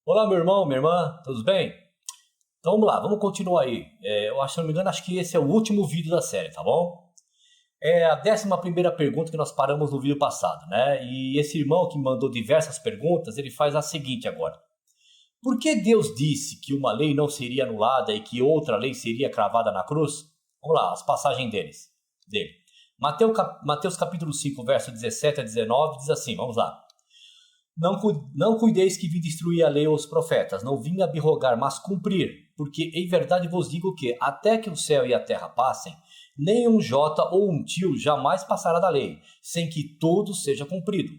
Olá, meu irmão, minha irmã, tudo bem? Então vamos lá, vamos continuar aí. Eu acho, se não me engano, acho que esse é o último vídeo da série, tá bom? É a 11ª pergunta que nós paramos no vídeo passado, né? E esse irmão que mandou diversas perguntas, ele faz a seguinte agora. Por que Deus disse que uma lei não seria anulada e que outra lei seria cravada na cruz? Vamos lá, as passagens dele. Mateus capítulo 5, verso 17 a 19, diz assim, vamos lá. Não cuideis que vim destruir a lei ou os profetas, não vim abrogar, mas cumprir, porque em verdade vos digo que, até que o céu e a terra passem, nem um jota ou um tio jamais passará da lei, sem que tudo seja cumprido.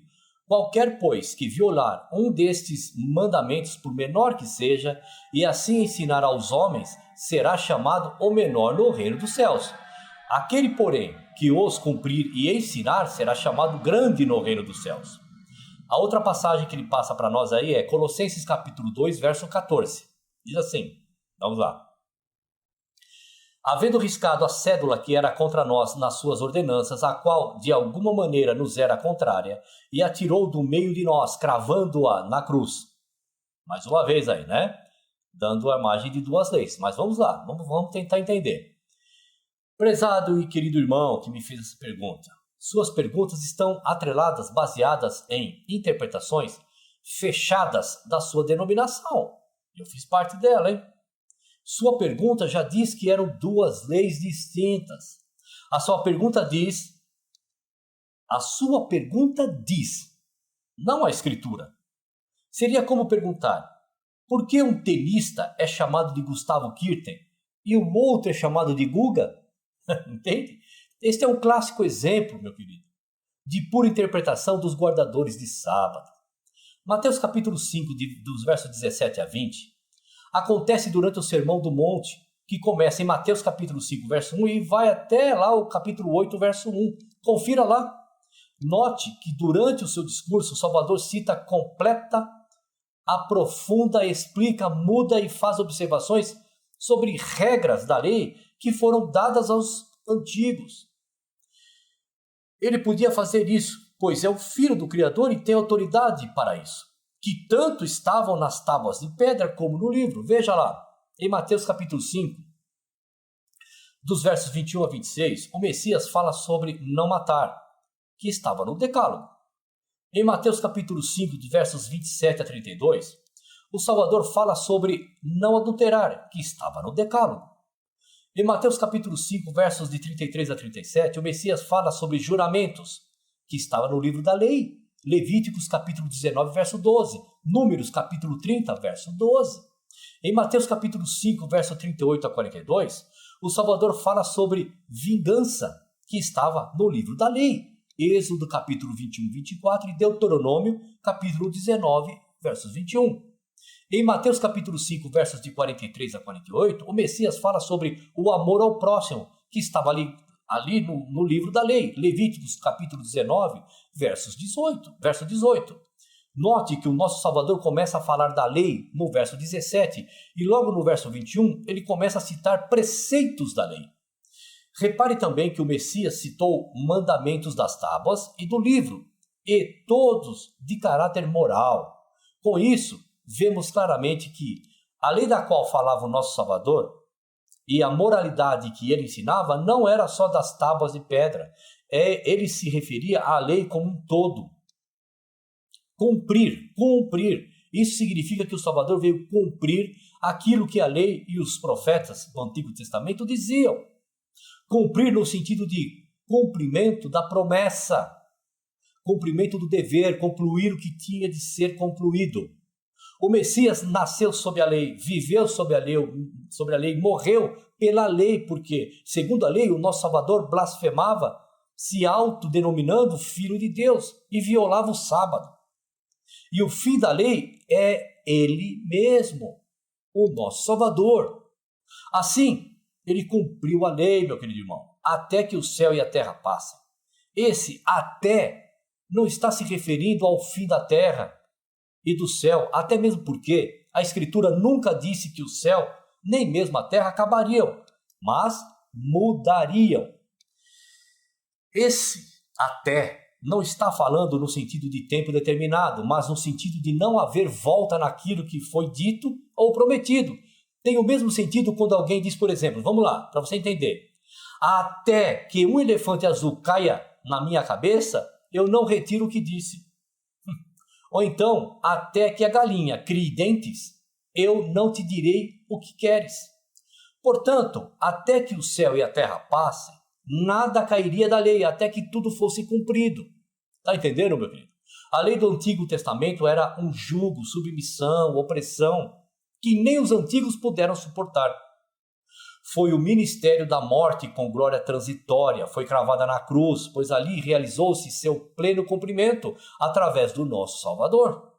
Qualquer, pois, que violar um destes mandamentos, por menor que seja, e assim ensinar aos homens, será chamado o menor no reino dos céus. Aquele, porém, que os cumprir e ensinar, será chamado grande no reino dos céus. A outra passagem que ele passa para nós aí é Colossenses capítulo 2, verso 14. Diz assim, vamos lá. Havendo riscado a cédula que era contra nós nas suas ordenanças, a qual de alguma maneira nos era contrária, e atirou do meio de nós, cravando-a na cruz. Mais uma vez aí, né? Dando a imagem de duas leis. Mas vamos lá, vamos tentar entender. Prezado e querido irmão que me fez essa pergunta. Suas perguntas estão atreladas, baseadas em interpretações fechadas da sua denominação. Eu fiz parte dela, hein? Sua pergunta já diz que eram duas leis distintas. A sua pergunta diz, não a escritura. Seria como perguntar, por que um tenista é chamado de Gustavo Kirten e o outro é chamado de Guga? Entende? Este é um clássico exemplo, meu querido, de pura interpretação dos guardadores de sábado. Mateus capítulo 5, dos versos 17 a 20, acontece durante o Sermão do Monte, que começa em Mateus capítulo 5, verso 1 e vai até lá o capítulo 8, verso 1. Confira lá. Note que durante o seu discurso, o Salvador cita completa, aprofunda, explica, muda e faz observações sobre regras da lei que foram dadas aos antigos. Ele podia fazer isso, pois é o filho do Criador e tem autoridade para isso, que tanto estavam nas tábuas de pedra como no livro. Veja lá, em Mateus capítulo 5, dos versos 21 a 26, o Messias fala sobre não matar, que estava no decálogo. Em Mateus capítulo 5, dos versos 27 a 32, o Salvador fala sobre não adulterar, que estava no decálogo. Em Mateus capítulo 5, versos de 33 a 37, o Messias fala sobre juramentos, que estava no livro da lei. Levíticos capítulo 19, verso 12. Números capítulo 30, verso 12. Em Mateus capítulo 5, verso 38 a 42, o Salvador fala sobre vingança, que estava no livro da lei. Êxodo capítulo 21, 24 e Deuteronômio capítulo 19, versos 21. Em Mateus capítulo 5, versos de 43 a 48, o Messias fala sobre o amor ao próximo, que estava ali no livro da lei, Levíticos capítulo 19, verso 18. Note que o nosso Salvador começa a falar da lei no verso 17 e logo no verso 21 ele começa a citar preceitos da lei. Repare também que o Messias citou mandamentos das tábuas e do livro, e todos de caráter moral. Com isso, vemos claramente que a lei da qual falava o nosso Salvador e a moralidade que ele ensinava não era só das tábuas de pedra. Ele se referia à lei como um todo. Cumprir. Isso significa que o Salvador veio cumprir aquilo que a lei e os profetas do Antigo Testamento diziam. Cumprir no sentido de cumprimento da promessa, cumprimento do dever, concluir o que tinha de ser concluído. O Messias nasceu sob a lei, viveu sob a lei, morreu pela lei, porque, segundo a lei, o nosso Salvador blasfemava, se autodenominando Filho de Deus, e violava o sábado. E o fim da lei é Ele mesmo, o nosso Salvador. Assim, Ele cumpriu a lei, meu querido irmão, até que o céu e a terra passem. Esse até não está se referindo ao fim da terra e do céu, até mesmo porque a Escritura nunca disse que o céu, nem mesmo a terra, acabariam. mas mudariam. Esse até não está falando no sentido de tempo determinado, mas no sentido de não haver volta naquilo que foi dito ou prometido. Tem o mesmo sentido quando alguém diz, por exemplo, vamos lá, para você entender. Até que um elefante azul caia na minha cabeça, eu não retiro o que disse. Ou então, até que a galinha crie dentes, eu não te direi o que queres. Portanto, até que o céu e a terra passem, nada cairia da lei, até que tudo fosse cumprido. Está entendendo, meu querido? A lei do Antigo Testamento era um jugo, submissão, opressão, que nem os antigos puderam suportar. Foi o ministério da morte com glória transitória, foi cravada na cruz, pois ali realizou-se seu pleno cumprimento através do nosso Salvador.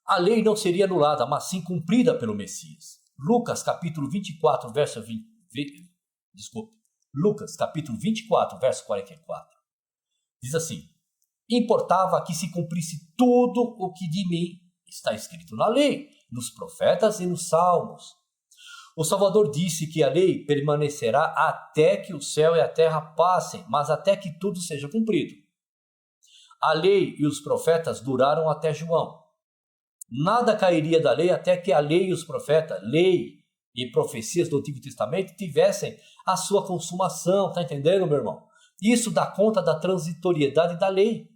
A lei não seria anulada, mas sim cumprida pelo Messias. Lucas capítulo 24, verso 20, Lucas capítulo 24, verso 44. Diz assim: importava que se cumprisse tudo o que de mim está escrito na lei, nos profetas e nos salmos. O Salvador disse que a lei permanecerá até que o céu e a terra passem, mas até que tudo seja cumprido. A lei e os profetas duraram até João. Nada cairia da lei até que a lei e os profetas, lei e profecias do Antigo Testamento, tivessem a sua consumação. Está entendendo, meu irmão? Isso dá conta da transitoriedade da lei.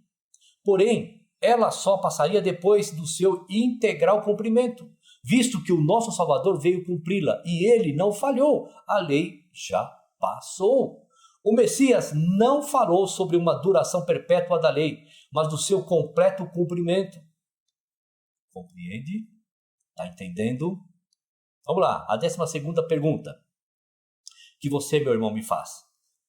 Porém, ela só passaria depois do seu integral cumprimento, visto que o nosso Salvador veio cumpri-la e ele não falhou, a lei já passou. O Messias não falou sobre uma duração perpétua da lei, mas do seu completo cumprimento. Compreende? Está entendendo? Vamos lá, a 12ª pergunta que você, meu irmão, me faz.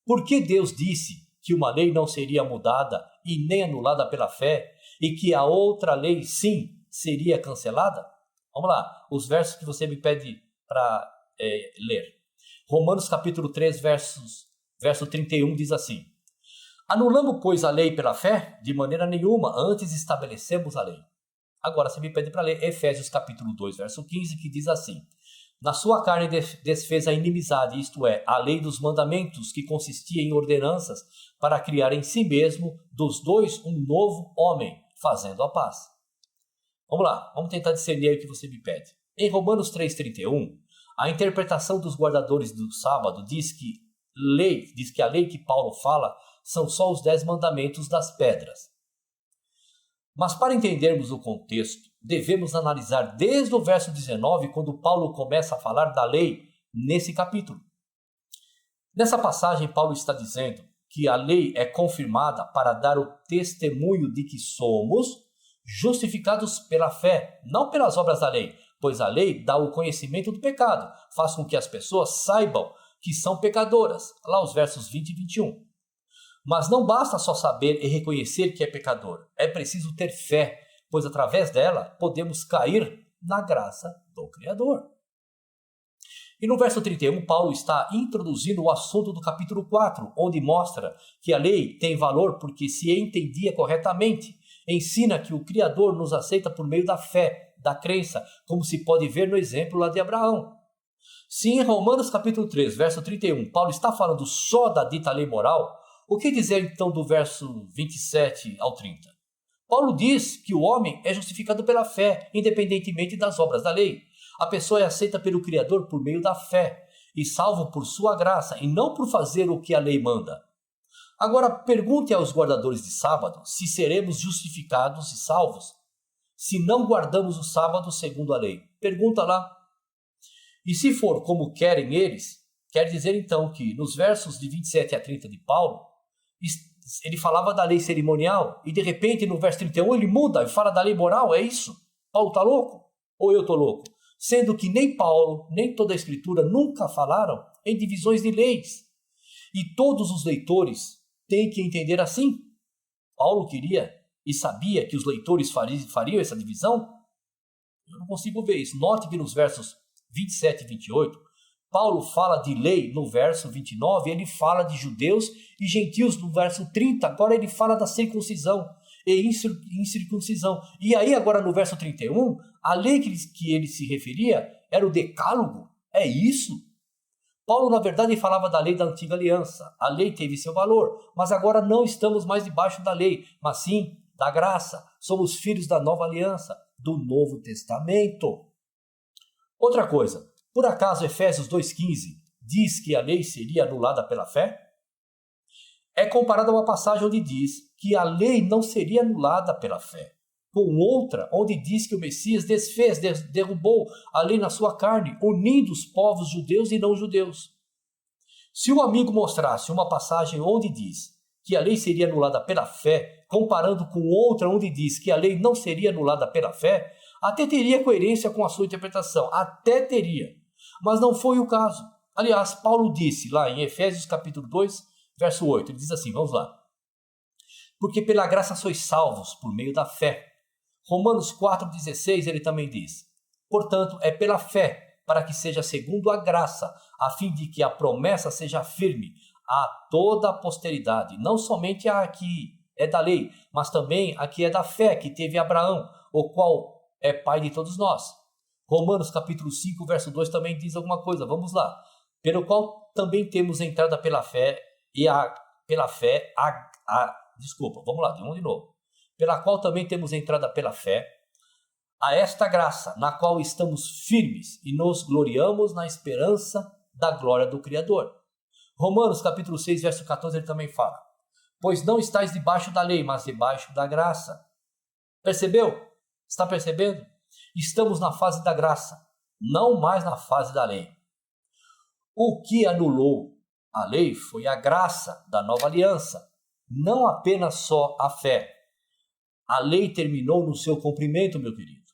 Por que Deus disse que uma lei não seria mudada e nem anulada pela fé e que a outra lei, sim, seria cancelada? Vamos lá, os versos que você me pede para ler. Romanos capítulo 3, verso 31 diz assim: anulamos, pois, a lei pela fé? De maneira nenhuma, antes estabelecemos a lei. Agora você me pede para ler Efésios capítulo 2, verso 15, que diz assim: na sua carne desfez a inimizade, isto é, a lei dos mandamentos, que consistia em ordenanças para criar em si mesmo dos dois um novo homem, fazendo a paz. Vamos lá, vamos tentar discernir o que você me pede. Em Romanos 3,31, a interpretação dos guardadores do sábado diz que a lei que Paulo fala são só os 10 mandamentos das pedras. Mas para entendermos o contexto, devemos analisar desde o verso 19, quando Paulo começa a falar da lei nesse capítulo. Nessa passagem, Paulo está dizendo que a lei é confirmada para dar o testemunho de que somos justificados pela fé, não pelas obras da lei, pois a lei dá o conhecimento do pecado, faz com que as pessoas saibam que são pecadoras. Lá os versos 20 e 21. Mas não basta só saber e reconhecer que é pecador, é preciso ter fé, pois através dela podemos cair na graça do Criador. E no verso 31, Paulo está introduzindo o assunto do capítulo 4, onde mostra que a lei tem valor porque se entendia corretamente. Ensina que o Criador nos aceita por meio da fé, da crença, como se pode ver no exemplo lá de Abraão. Se em Romanos capítulo 3, verso 31, Paulo está falando só da dita lei moral, o que dizer então do verso 27 ao 30? Paulo diz que o homem é justificado pela fé, independentemente das obras da lei. A pessoa é aceita pelo Criador por meio da fé e salvo por sua graça e não por fazer o que a lei manda. Agora pergunte aos guardadores de sábado se seremos justificados e salvos se não guardamos o sábado segundo a lei. Pergunta lá. E se for como querem eles, quer dizer então que nos versos de 27 a 30 de Paulo, ele falava da lei cerimonial e de repente no verso 31 ele muda e fala da lei moral, é isso? Paulo está louco? Ou eu estou louco? Sendo que nem Paulo, nem toda a Escritura nunca falaram em divisões de leis. E todos os leitores têm que entender assim. Paulo queria e sabia que os leitores fariam essa divisão? Eu não consigo ver isso. Note que nos versos 27 e 28, Paulo fala de lei no verso 29, ele fala de judeus e gentios no verso 30, agora ele fala da circuncisão e incircuncisão. E aí agora no verso 31, a lei que ele se referia era o decálogo, é isso? Paulo, na verdade, falava da lei da antiga aliança. A lei teve seu valor, mas agora não estamos mais debaixo da lei, mas sim da graça. Somos filhos da nova aliança, do Novo Testamento. Outra coisa, por acaso Efésios 2,15 diz que a lei seria anulada pela fé? É comparado a uma passagem onde diz que a lei não seria anulada pela fé, com outra onde diz que o Messias desfez, derrubou a lei na sua carne, unindo os povos judeus e não judeus. Se o amigo mostrasse uma passagem onde diz que a lei seria anulada pela fé, comparando com outra onde diz que a lei não seria anulada pela fé, até teria coerência com a sua interpretação, até teria, mas não foi o caso. Aliás, Paulo disse lá em Efésios capítulo 2, verso 8, ele diz assim, vamos lá. Porque pela graça sois salvos por meio da fé. Romanos 4,16 ele também diz, portanto, é pela fé, para que seja segundo a graça, a fim de que a promessa seja firme a toda a posteridade, não somente a que é da lei, mas também a que é da fé, que teve Abraão, o qual é pai de todos nós. Romanos capítulo 5, verso 2 também diz alguma coisa, vamos lá. Pelo qual também temos entrada pela fé, vamos lá, de novo. Pela qual também temos entrada pela fé, a esta graça, na qual estamos firmes e nos gloriamos na esperança da glória do Criador. Romanos capítulo 6, verso 14, ele também fala, pois não estáis debaixo da lei, mas debaixo da graça. Percebeu? Está percebendo? Estamos na fase da graça, não mais na fase da lei. O que anulou a lei foi a graça da nova aliança, não apenas só a fé. A lei terminou no seu cumprimento, meu querido,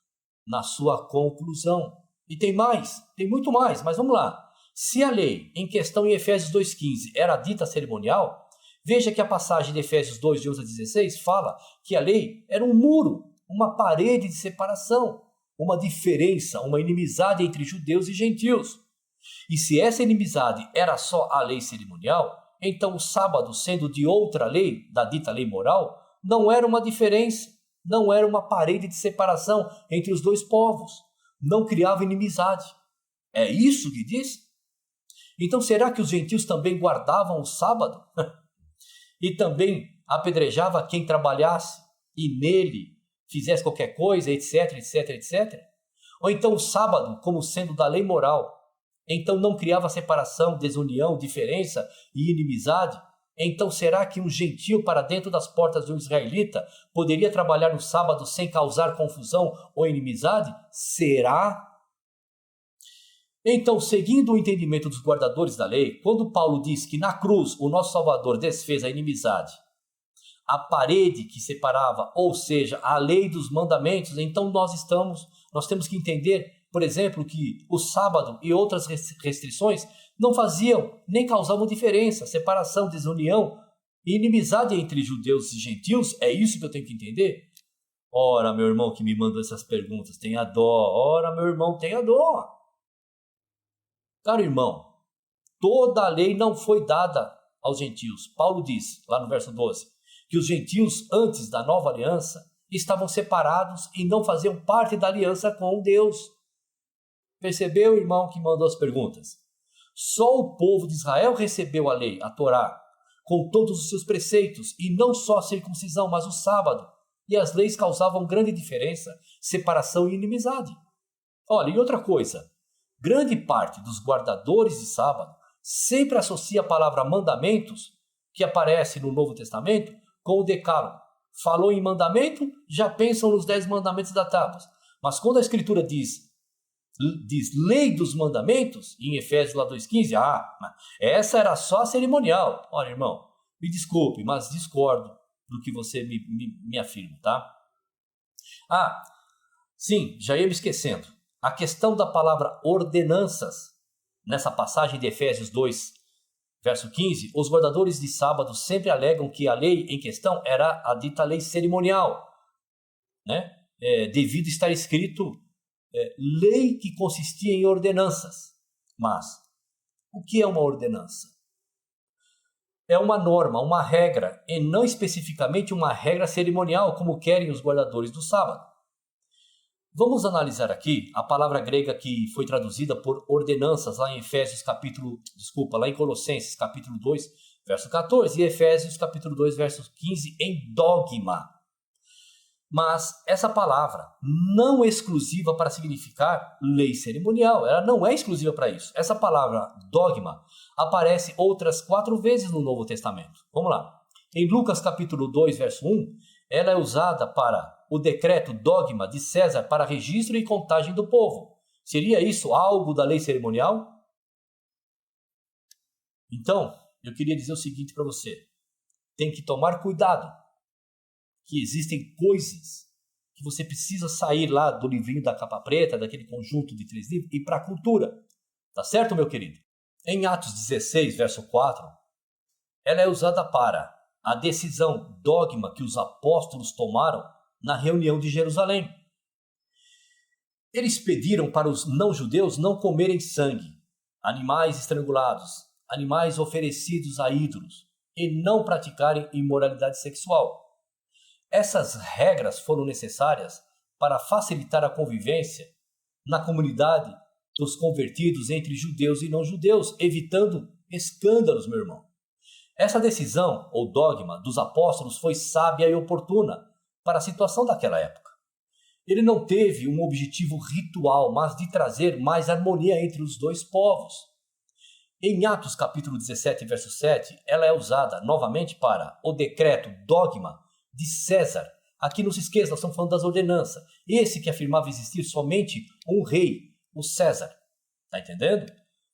na sua conclusão. E tem mais, tem muito mais, mas vamos lá. Se a lei em questão em Efésios 2,15 era dita cerimonial, veja que a passagem de Efésios 2, de 11 a 16, fala que a lei era um muro, uma parede de separação, uma diferença, uma inimizade entre judeus e gentios. E se essa inimizade era só a lei cerimonial, então o sábado, sendo de outra lei, da dita lei moral, não era uma diferença, não era uma parede de separação entre os dois povos, não criava inimizade. É isso que diz? Então será que os gentios também guardavam o sábado? E também apedrejava quem trabalhasse e nele fizesse qualquer coisa, etc, etc, etc? Ou então o sábado, como sendo da lei moral, então não criava separação, desunião, diferença e inimizade? Então será que um gentio para dentro das portas de um israelita poderia trabalhar no sábado sem causar confusão ou inimizade? Será? Então, seguindo o entendimento dos guardadores da lei, quando Paulo diz que na cruz o nosso Salvador desfez a inimizade, a parede que separava, ou seja, a lei dos mandamentos, então nós temos que entender, por exemplo, que o sábado e outras restrições não faziam nem causavam diferença, separação, desunião e inimizade entre judeus e gentios. É isso que eu tenho que entender? Ora, meu irmão que me mandou essas perguntas, tenha dó. Ora, meu irmão, tenha dó. Caro irmão, toda a lei não foi dada aos gentios. Paulo diz, lá no verso 12, que os gentios, antes da nova aliança, estavam separados e não faziam parte da aliança com Deus. Percebeu, irmão, que mandou as perguntas? Só o povo de Israel recebeu a lei, a Torá, com todos os seus preceitos, e não só a circuncisão, mas o sábado. E as leis causavam grande diferença, separação e inimizade. Olha, e outra coisa, grande parte dos guardadores de sábado sempre associa a palavra mandamentos, que aparece no Novo Testamento, com o decálogo. Falou em mandamento, já pensam nos 10 mandamentos da tábua. Mas quando a Escritura diz lei dos mandamentos, em Efésios 2,15, essa era só cerimonial. Olha, irmão, me desculpe, mas discordo do que você me afirma, tá? Sim, já ia me esquecendo. A questão da palavra ordenanças, nessa passagem de Efésios 2, verso 15, os guardadores de sábado sempre alegam que a lei em questão era a dita lei cerimonial, né? Devido estar escrito lei que consistia em ordenanças. Mas o que é uma ordenança? É uma norma, uma regra, e não especificamente uma regra cerimonial, como querem os guardadores do sábado. Vamos analisar aqui a palavra grega que foi traduzida por ordenanças lá em lá em Colossenses capítulo 2, verso 14 e Efésios capítulo 2, verso 15 em dogma. Mas essa palavra não é exclusiva para significar lei cerimonial, ela não é exclusiva para isso. Essa palavra dogma aparece outras 4 vezes no Novo Testamento. Vamos lá. Em Lucas capítulo 2, verso 1, ela é usada para o decreto dogma de César para registro e contagem do povo. Seria isso algo da lei cerimonial? Então, eu queria dizer o seguinte para você. Tem que tomar cuidado, que existem coisas que você precisa sair lá do livrinho da capa preta, daquele conjunto de 3 livros, e ir para a cultura. Tá certo, meu querido? Em Atos 16, verso 4, ela é usada para a decisão dogma que os apóstolos tomaram na reunião de Jerusalém. Eles pediram para os não-judeus não comerem sangue, animais estrangulados, animais oferecidos a ídolos, e não praticarem imoralidade sexual. Essas regras foram necessárias para facilitar a convivência na comunidade dos convertidos entre judeus e não-judeus, evitando escândalos, meu irmão. Essa decisão, ou dogma, dos apóstolos foi sábia e oportuna para a situação daquela época. Ele não teve um objetivo ritual, mas de trazer mais harmonia entre os dois povos. Em Atos capítulo 17, verso 7, ela é usada novamente para o decreto dogma de César. Aqui não se esqueça, nós estamos falando das ordenanças. Esse que afirmava existir somente um rei, o César. Está entendendo?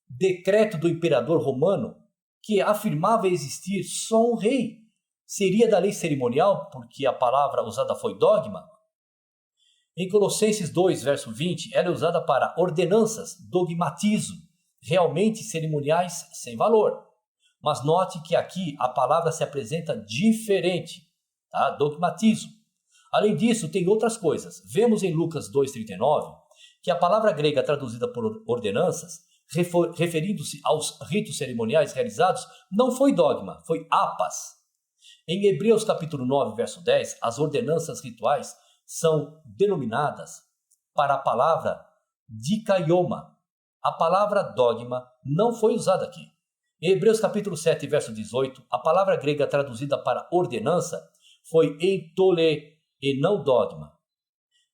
Decreto do imperador romano, que afirmava existir só um rei. Seria da lei cerimonial, porque a palavra usada foi dogma? Em Colossenses 2, verso 20, ela é usada para ordenanças, dogmatismo, realmente cerimoniais sem valor. Mas note que aqui a palavra se apresenta diferente, tá? Dogmatismo. Além disso, tem outras coisas. Vemos em Lucas 2,39 que a palavra grega traduzida por ordenanças, referindo-se aos ritos cerimoniais realizados, não foi dogma, foi apas. Em Hebreus capítulo 9, verso 10, as ordenanças rituais são denominadas para a palavra dikaioma. A palavra dogma não foi usada aqui. Em Hebreus capítulo 7, verso 18, a palavra grega traduzida para ordenança foi entole e não dogma.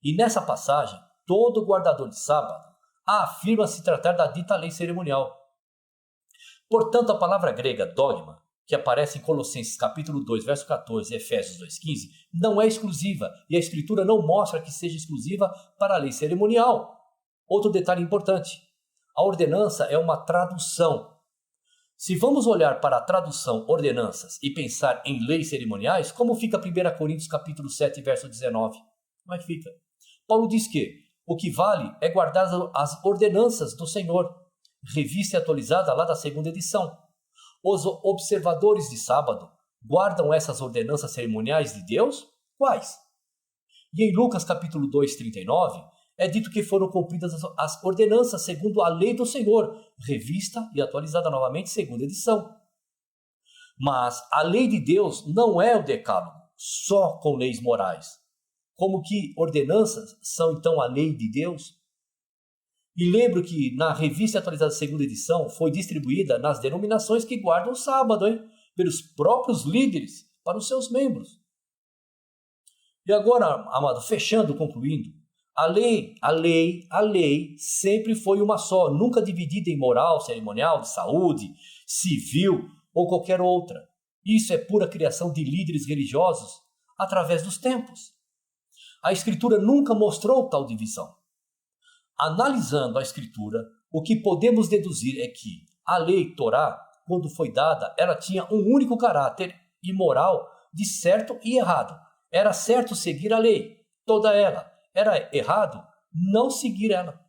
E nessa passagem, todo guardador de sábado afirma se tratar da dita lei cerimonial. Portanto, a palavra grega dogma, que aparece em Colossenses capítulo 2, verso 14 e Efésios 2,15, não é exclusiva, e a Escritura não mostra que seja exclusiva para a lei cerimonial. Outro detalhe importante, a ordenança é uma tradução. Se vamos olhar para a tradução ordenanças e pensar em leis cerimoniais, como fica 1 Coríntios capítulo 7, verso 19? Como é que fica? Paulo diz que o que vale é guardar as ordenanças do Senhor, revista e atualizada lá da 2ª edição. Os observadores de sábado guardam essas ordenanças cerimoniais de Deus? Quais? E em Lucas capítulo 2, 39, é dito que foram cumpridas as ordenanças segundo a lei do Senhor, revista e atualizada novamente, 2ª edição. Mas a lei de Deus não é o decálogo, só com leis morais. Como que ordenanças são então a lei de Deus? E lembro que na revista atualizada 2ª edição foi distribuída nas denominações que guardam o sábado, pelos próprios líderes, para os seus membros. E agora, amado, fechando, concluindo, a lei sempre foi uma só, nunca dividida em moral, cerimonial, de saúde, civil ou qualquer outra. Isso é pura criação de líderes religiosos através dos tempos. A Escritura nunca mostrou tal divisão. Analisando a Escritura, o que podemos deduzir é que a lei Torá, quando foi dada, ela tinha um único caráter e moral de certo e errado. Era certo seguir a lei, toda ela. Era errado não seguir ela.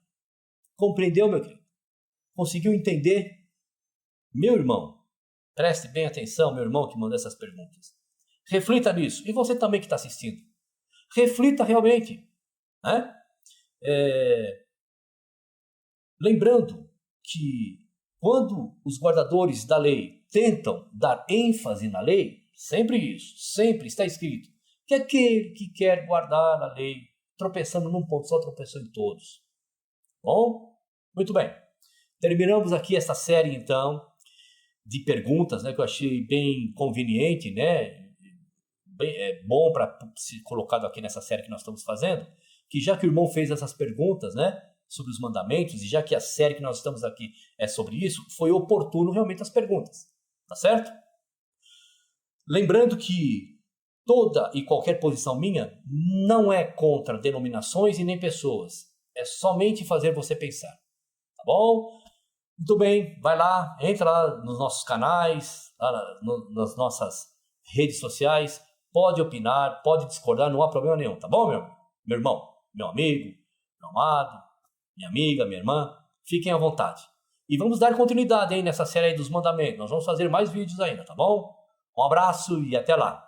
Compreendeu, meu querido? Conseguiu entender? Meu irmão, preste bem atenção, meu irmão que mandou essas perguntas. Reflita nisso. E você também que está assistindo. Reflita realmente. Né? Lembrando que quando os guardadores da lei tentam dar ênfase na lei, sempre isso, sempre está escrito que aquele que quer guardar a lei tropeçando num ponto só, tropeçou em todos. Bom? Muito bem. Terminamos aqui essa série, então, de perguntas, né, que eu achei bem conveniente, né? Bom para ser colocado aqui nessa série que nós estamos fazendo, que já que o irmão fez essas perguntas, né, sobre os mandamentos, e já que a série que nós estamos aqui é sobre isso, foi oportuno realmente as perguntas, tá certo? Lembrando que toda e qualquer posição minha não é contra denominações e nem pessoas, é somente fazer você pensar, tá bom? Muito bem, vai lá, entra lá nos nossos canais, nas nossas redes sociais, pode opinar, pode discordar, não há problema nenhum, tá bom, meu irmão, meu amigo, meu amado, minha amiga, minha irmã, fiquem à vontade. E vamos dar continuidade aí nessa série aí dos mandamentos, nós vamos fazer mais vídeos ainda, tá bom? Um abraço e até lá.